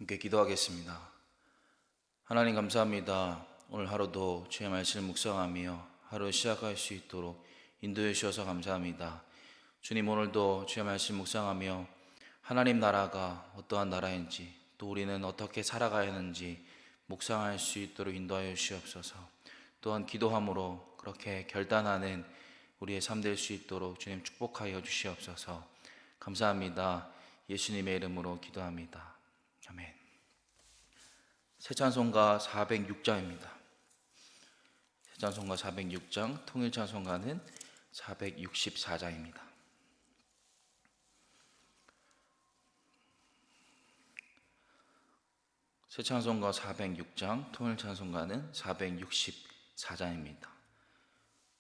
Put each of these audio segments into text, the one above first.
함께 기도하겠습니다. 하나님 감사합니다. 오늘 하루도 주의 말씀을 묵상하며 하루 시작할 수 있도록 인도해 주셔서 감사합니다. 주님, 오늘도 주의 말씀 묵상하며 하나님 나라가 어떠한 나라인지, 또 우리는 어떻게 살아가야 하는지 묵상할 수 있도록 인도하여 주시옵소서. 또한 기도함으로 그렇게 결단하는 우리의 삶 될 수 있도록 주님 축복하여 주시옵소서. 감사합니다. 예수님의 이름으로 기도합니다. 아멘. 새 찬송가 406장입니다. 새 찬송가 406장, 통일 찬송가는 464장입니다. 새 찬송가 406장, 통일 찬송가는 464장입니다.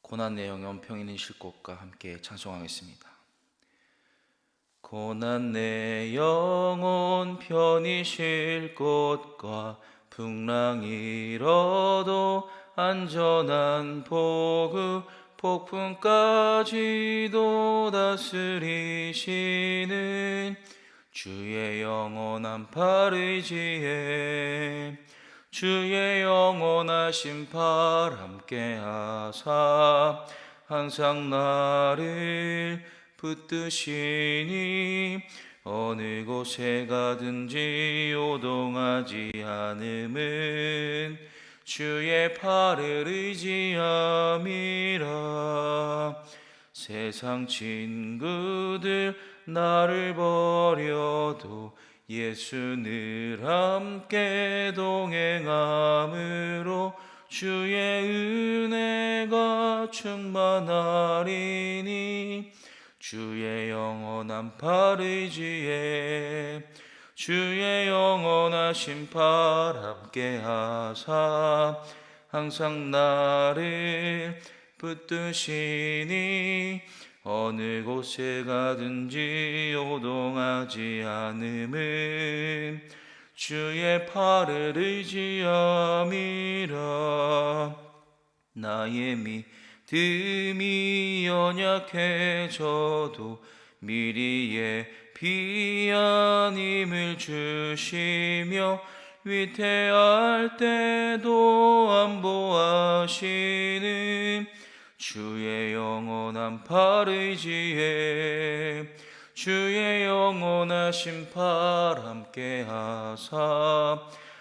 고난 내 영혼 평인인 쉴 곳과 함께 찬송하겠습니다. 고난 내 영혼 편히 쉴 곳과 풍랑 일어도 안전한 보급 폭풍까지도 다스리시는 주의 영원한 팔 의지에 주의 영원하신 팔 함께하사 항상 나를 붙드시니 어느 곳에 가든지 요동하지 않음은 주의 팔을 의지함이라. 세상 친구들 나를 버려도 예수 늘 함께 동행함으로 주의 은혜가 충만하리니 주의 영원한 팔 의지에 주의 영원하신 팔 함께하사 항상 나를 붙드시니 어느 곳에 가든지 요동하지 않음은 주의 팔을 의지함이라. 나의 믿음이 연약해져도 미리 예비한 힘을 주시며 위태할 때도 안보하시는 주의 영원한 팔 의지에 주의 영원하신 팔 함께하사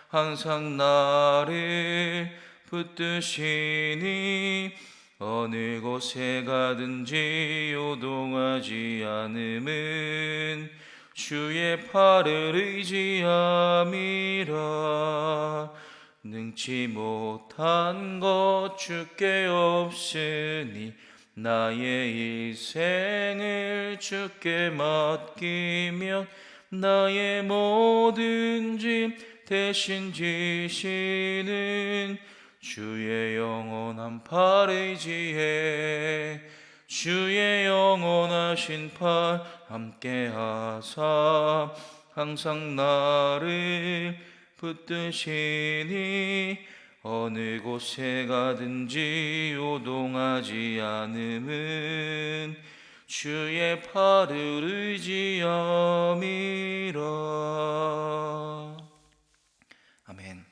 항상 나를 붙드시니 어느 곳에 가든지 요동하지 않음은 주의 팔을 의지함이라. 능치 못한 것 주께 없으니 나의 일생을 주께 맡기면 나의 모든 짐 대신 지시는 주의 영원한 팔 의지에 주의 영원하신 팔 함께하사 항상 나를 붙드시니 어느 곳에 가든지 요동하지 않음은 주의 팔을 의지함이라. 아멘.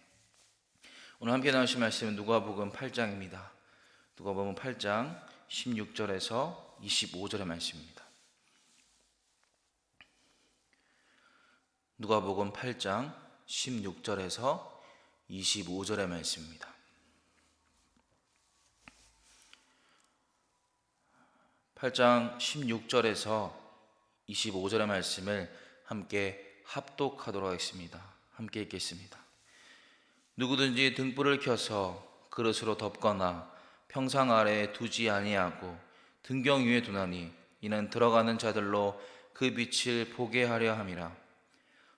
오늘 함께 나누실 말씀은 누가복음 8장입니다. 누가복음 8장 16절에서 25절의 말씀입니다. 누가복음 8장 16절에서 25절의 말씀입니다. (8장 16절에서 25절의 말씀을 함께 합독하도록 하겠습니다. 함께 읽겠습니다. 누구든지 등불을 켜서 그릇으로 덮거나 평상 아래에 두지 아니하고 등경 위에 두나니 이는 들어가는 자들로 그 빛을 보게 하려 함이라.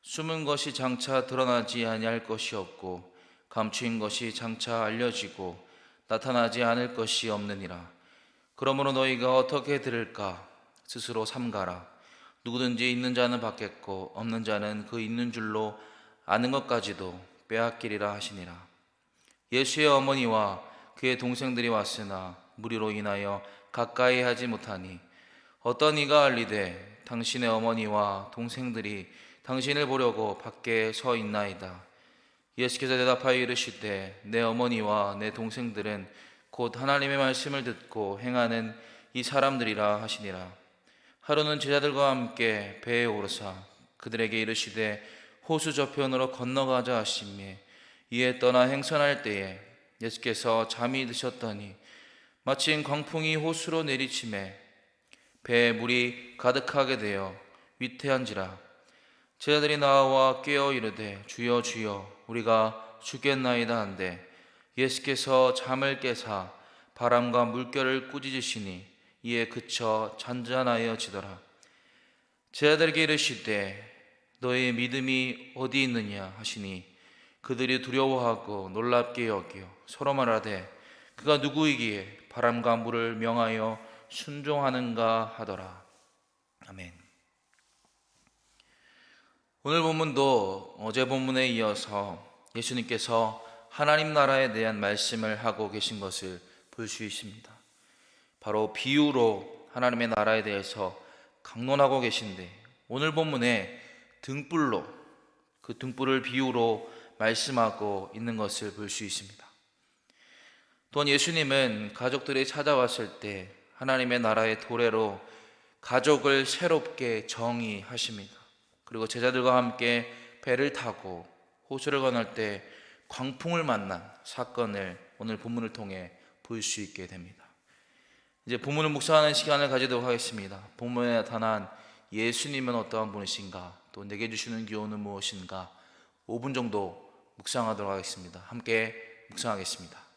숨은 것이 장차 드러나지 아니할 것이 없고 감추인 것이 장차 알려지고 나타나지 않을 것이 없느니라. 그러므로 너희가 어떻게 들을까 스스로 삼가라. 누구든지 있는 자는 받겠고 없는 자는 그 있는 줄로 아는 것까지도 빼앗기리라 하시니라. 예수의 어머니와 그의 동생들이 왔으나 무리로 인하여 가까이 하지 못하니 어떤 이가 알리되 당신의 어머니와 동생들이 당신을 보려고 밖에 서 있나이다. 예수께서 대답하여 이르시되 내 어머니와 내 동생들은 곧 하나님의 말씀을 듣고 행하는 이 사람들이라 하시니라. 하루는 제자들과 함께 배에 오르사 그들에게 이르시되 호수 저편으로 건너가자 하시매 이에 떠나 행선할 때에 예수께서 잠이 드셨더니 마침 광풍이 호수로 내리치매 배에 물이 가득하게 되어 위태한지라. 제자들이 나와 깨어 이르되 주여 주여 우리가 죽겠나이다 한데 예수께서 잠을 깨사 바람과 물결을 꾸짖으시니 이에 그쳐 잔잔하여지더라. 제자들에게 이르시되 너의 믿음이 어디 있느냐 하시니 그들이 두려워하고 놀랍게 여겨 서로 말하되 그가 누구이기에 바람과 물을 명하여 순종하는가 하더라. 아멘. 오늘 본문도 어제 본문에 이어서 예수님께서 하나님 나라에 대한 말씀을 하고 계신 것을 볼 수 있습니다. 바로 비유로 하나님의 나라에 대해서 강론하고 계신데 오늘 본문에 등불로 그 등불을 비유로 말씀하고 있는 것을 볼 수 있습니다. 또한 예수님은 가족들이 찾아왔을 때 하나님의 나라의 도래로 가족을 새롭게 정의하십니다. 그리고 제자들과 함께 배를 타고 호수를 건널 때 광풍을 만난 사건을 오늘 본문을 통해 볼 수 있게 됩니다. 이제 본문을 묵상하는 시간을 가지도록 하겠습니다. 본문에 나타난 예수님은 어떠한 분이신가, 또 내게 주시는 교훈은 무엇인가 5분 정도 묵상하도록 하겠습니다. 함께 묵상하겠습니다.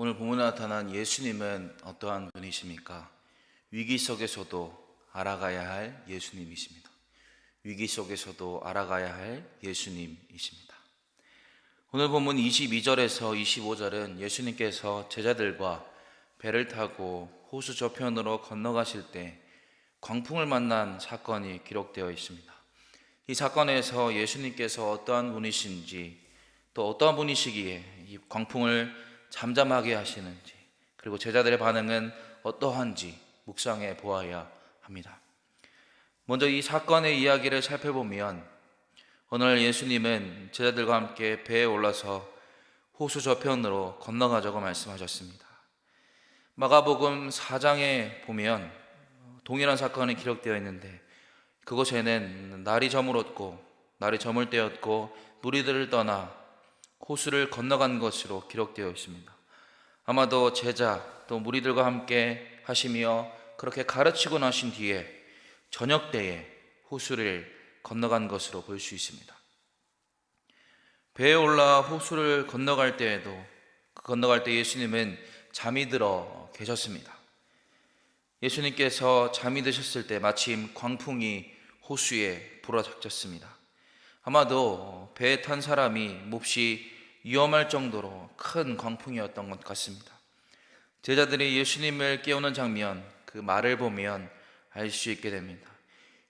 오늘 본문에 나타난 예수님은 어떠한 분이십니까? 위기 속에서도 알아가야 할 예수님이십니다. 위기 속에서도 알아가야 할 예수님이십니다. 오늘 본문 22절에서 25절은 예수님께서 제자들과 배를 타고 호수 저편으로 건너가실 때 광풍을 만난 사건이 기록되어 있습니다. 이 사건에서 예수님께서 어떠한 분이신지, 또 어떠한 분이시기에 이 광풍을 잠잠하게 하시는지, 그리고 제자들의 반응은 어떠한지 묵상해 보아야 합니다. 먼저 이 사건의 이야기를 살펴보면 오늘 예수님은 제자들과 함께 배에 올라서 호수 저편으로 건너가자고 말씀하셨습니다. 마가복음 4장에 보면 동일한 사건이 기록되어 있는데 그곳에는 날이 저물 때였고 무리들을 떠나 호수를 건너간 것으로 기록되어 있습니다. 아마도 제자 또 무리들과 함께 하시며 그렇게 가르치고 나신 뒤에 저녁 때에 호수를 건너간 것으로 볼 수 있습니다. 배에 올라 호수를 건너갈 때 예수님은 잠이 들어 계셨습니다. 예수님께서 잠이 드셨을 때 마침 광풍이 호수에 불어닥쳤습니다. 아마도 배에 탄 사람이 몹시 위험할 정도로 큰 광풍이었던 것 같습니다. 제자들이 예수님을 깨우는 장면, 그 말을 보면 알 수 있게 됩니다.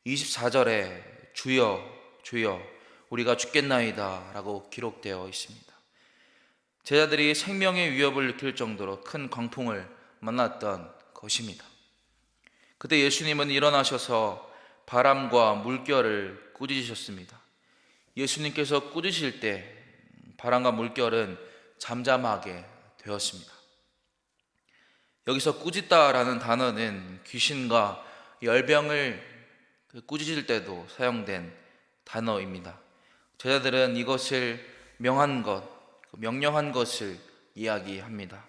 24절에 주여 주여 우리가 죽겠나이다 라고 기록되어 있습니다. 제자들이 생명의 위협을 느낄 정도로 큰 광풍을 만났던 것입니다. 그때 예수님은 일어나셔서 바람과 물결을 꾸짖으셨습니다. 예수님께서 꾸짖으실 때 바람과 물결은 잠잠하게 되었습니다. 여기서 꾸짖다라는 단어는 귀신과 열병을 꾸짖을 때도 사용된 단어입니다. 제자들은 이것을 명령한 것을 이야기합니다.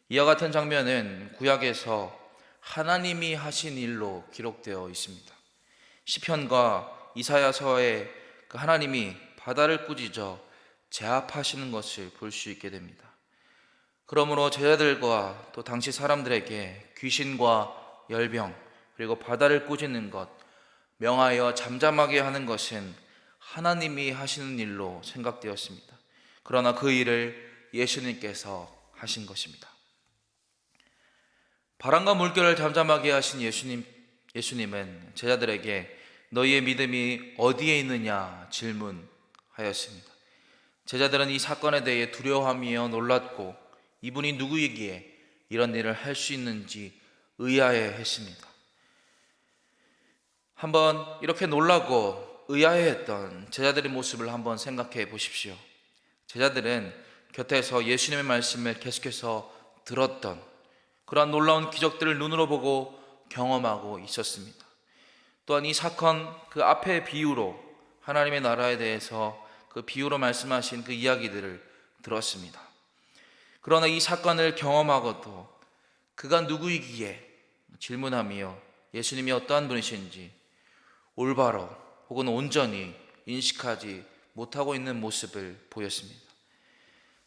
이와 같은 장면은 구약에서 하나님이 하신 일로 기록되어 있습니다. 시편과 이사야서에 하나님이 바다를 꾸짖어 제압하시는 것을 볼 수 있게 됩니다. 그러므로 제자들과 또 당시 사람들에게 귀신과 열병 그리고 바다를 꾸짖는 것, 명하여 잠잠하게 하는 것은 하나님이 하시는 일로 생각되었습니다. 그러나 그 일을 예수님께서 하신 것입니다. 바람과 물결을 잠잠하게 하신 예수님은 제자들에게 너희의 믿음이 어디에 있느냐 질문하였습니다. 제자들은 이 사건에 대해 두려워하며 놀랐고 이분이 누구이기에 이런 일을 할 수 있는지 의아해했습니다. 한번 이렇게 놀라고 의아해했던 제자들의 모습을 한번 생각해 보십시오. 제자들은 곁에서 예수님의 말씀을 계속해서 들었던 그러한 놀라운 기적들을 눈으로 보고 경험하고 있었습니다. 또한 이 사건 그 앞의 비유로 하나님의 나라에 대해서 그 비유로 말씀하신 그 이야기들을 들었습니다. 그러나 이 사건을 경험하고도 그가 누구이기에 질문하며 예수님이 어떠한 분이신지 올바로 혹은 온전히 인식하지 못하고 있는 모습을 보였습니다.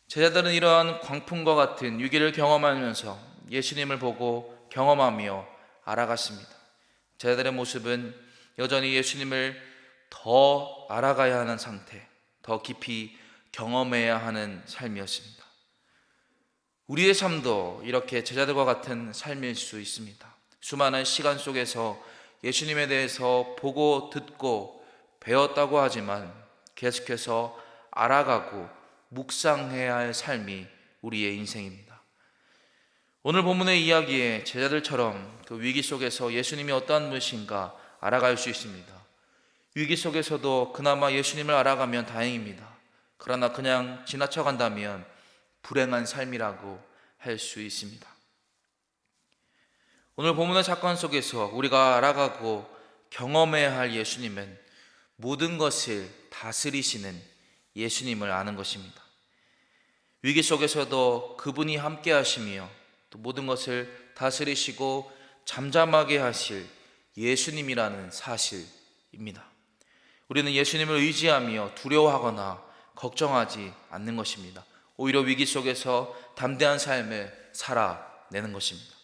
제자들은 이러한 광풍과 같은 위기를 경험하면서 예수님을 보고 경험하며 알아갔습니다. 제자들의 모습은 여전히 예수님을 더 알아가야 하는 상태, 더 깊이 경험해야 하는 삶이었습니다. 우리의 삶도 이렇게 제자들과 같은 삶일 수 있습니다. 수많은 시간 속에서 예수님에 대해서 보고 듣고 배웠다고 하지만 계속해서 알아가고 묵상해야 할 삶이 우리의 인생입니다. 오늘 본문의 이야기에 제자들처럼 그 위기 속에서 예수님이 어떠한 분이신가 알아갈 수 있습니다. 위기 속에서도 그나마 예수님을 알아가면 다행입니다. 그러나 그냥 지나쳐 간다면 불행한 삶이라고 할 수 있습니다. 오늘 본문의 사건 속에서 우리가 알아가고 경험해야 할 예수님은 모든 것을 다스리시는 예수님을 아는 것입니다. 위기 속에서도 그분이 함께 하시며 또 모든 것을 다스리시고 잠잠하게 하실 예수님이라는 사실입니다. 우리는 예수님을 의지하며 두려워하거나 걱정하지 않는 것입니다. 오히려 위기 속에서 담대한 삶을 살아내는 것입니다.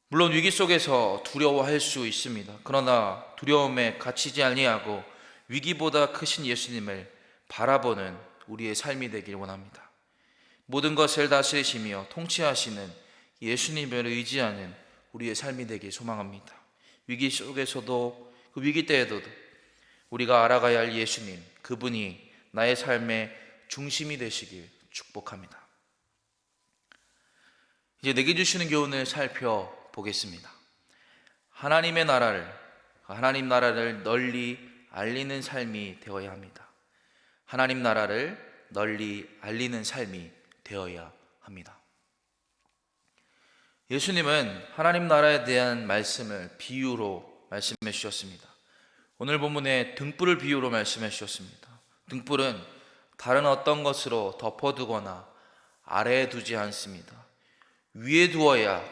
물론 위기 속에서 두려워할 수 있습니다. 그러나 두려움에 갇히지 아니하고 위기보다 크신 예수님을 바라보는 우리의 삶이 되길 원합니다. 모든 것을 다스리시며 통치하시는 예수님을 의지하는 우리의 삶이 되길 소망합니다. 위기 속에서도, 그 위기 때에도 우리가 알아가야 할 예수님, 그분이 나의 삶의 중심이 되시길 축복합니다. 이제 내게 주시는 교훈을 살펴보겠습니다. 하나님 나라를 널리 알리는 삶이 되어야 합니다. 하나님 나라를 널리 알리는 삶이 되어야 합니다. 예수님은 하나님 나라에 대한 말씀을 비유로 말씀해 주셨습니다. 오늘 본문에 등불을 비유로 말씀해 주셨습니다. 등불은 다른 어떤 것으로 덮어두거나 아래에 두지 않습니다. 위에 두어야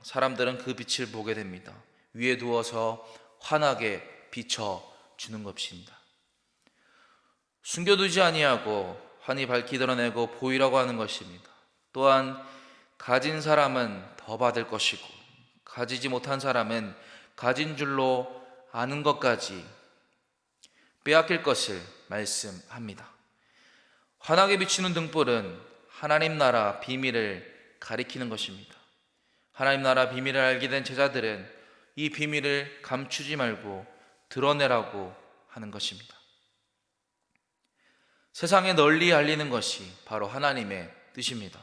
사람들은 그 빛을 보게 됩니다. 위에 두어서 환하게 비춰주는 것입니다. 숨겨두지 아니하고 환히 밝히 드러내고 보이라고 하는 것입니다. 또한 가진 사람은 더 받을 것이고 가지지 못한 사람은 가진 줄로 아는 것까지 빼앗길 것을 말씀합니다. 환하게 비추는 등불은 하나님 나라 비밀을 가리키는 것입니다. 하나님 나라 비밀을 알게 된 제자들은 이 비밀을 감추지 말고 드러내라고 하는 것입니다. 세상에 널리 알리는 것이 바로 하나님의 뜻입니다.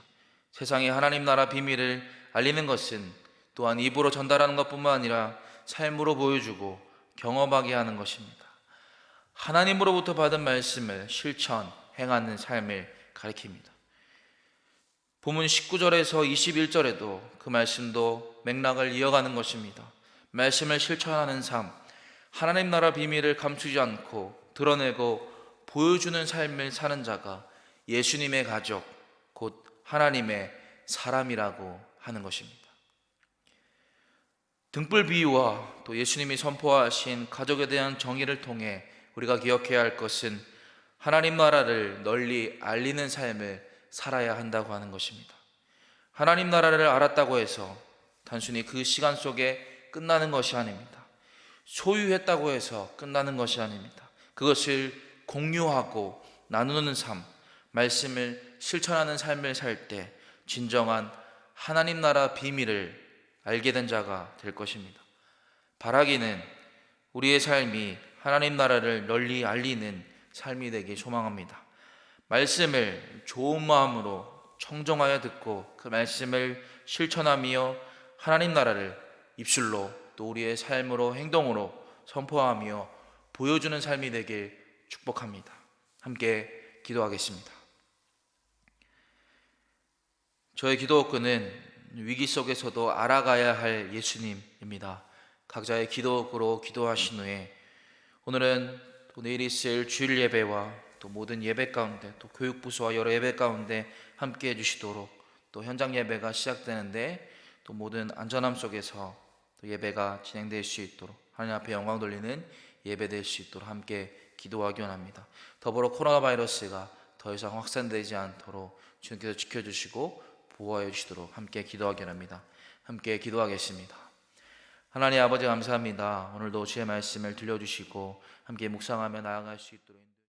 세상에 하나님 나라 비밀을 알리는 것은 또한 입으로 전달하는 것뿐만 아니라 삶으로 보여주고 경험하게 하는 것입니다. 하나님으로부터 받은 말씀을 실천, 행하는 삶을 가리킵니다. 본문 19절에서 21절에도 그 말씀도 맥락을 이어가는 것입니다. 말씀을 실천하는 삶, 하나님 나라 비밀을 감추지 않고 드러내고 보여주는 삶을 사는 자가 예수님의 가족, 곧 하나님의 사람이라고 하는 것입니다. 등불 비유와 또 예수님이 선포하신 가족에 대한 정의를 통해 우리가 기억해야 할 것은 하나님 나라를 널리 알리는 삶을 살아야 한다고 하는 것입니다. 하나님 나라를 알았다고 해서 단순히 그 시간 속에 끝나는 것이 아닙니다. 소유했다고 해서 끝나는 것이 아닙니다. 그것을 공유하고 나누는 삶, 말씀을 실천하는 삶을 살 때 진정한 하나님 나라 비밀을 알게 된 자가 될 것입니다. 바라기는 우리의 삶이 하나님 나라를 널리 알리는 삶이 되길 소망합니다. 말씀을 좋은 마음으로 청정하여 듣고 그 말씀을 실천하며 하나님 나라를 입술로 또 우리의 삶으로 행동으로 선포하며 보여주는 삶이 되길 축복합니다. 함께 기도하겠습니다. 저의 기도구는 위기 속에서도 알아가야 할 예수님입니다. 각자의 기도구로 기도하신 후에 오늘은 또 내일 있을 주일 예배와 또 모든 예배 가운데 또 교육부서와 여러 예배 가운데 함께 해주시도록 또 현장 예배가 시작되는데 또 모든 안전함 속에서 또 예배가 진행될 수 있도록 하나님 앞에 영광 돌리는 예배 될 수 있도록 함께 기도하기 원합니다. 더불어 코로나 바이러스가 더 이상 확산되지 않도록 주님께서 지켜주시고 보호해 주시도록 함께 기도하기 원합니다. 함께 기도하겠습니다. 하나님 아버지 감사합니다. 오늘도 주의 말씀을 들려주시고 함께 묵상하며 나아갈 수 있도록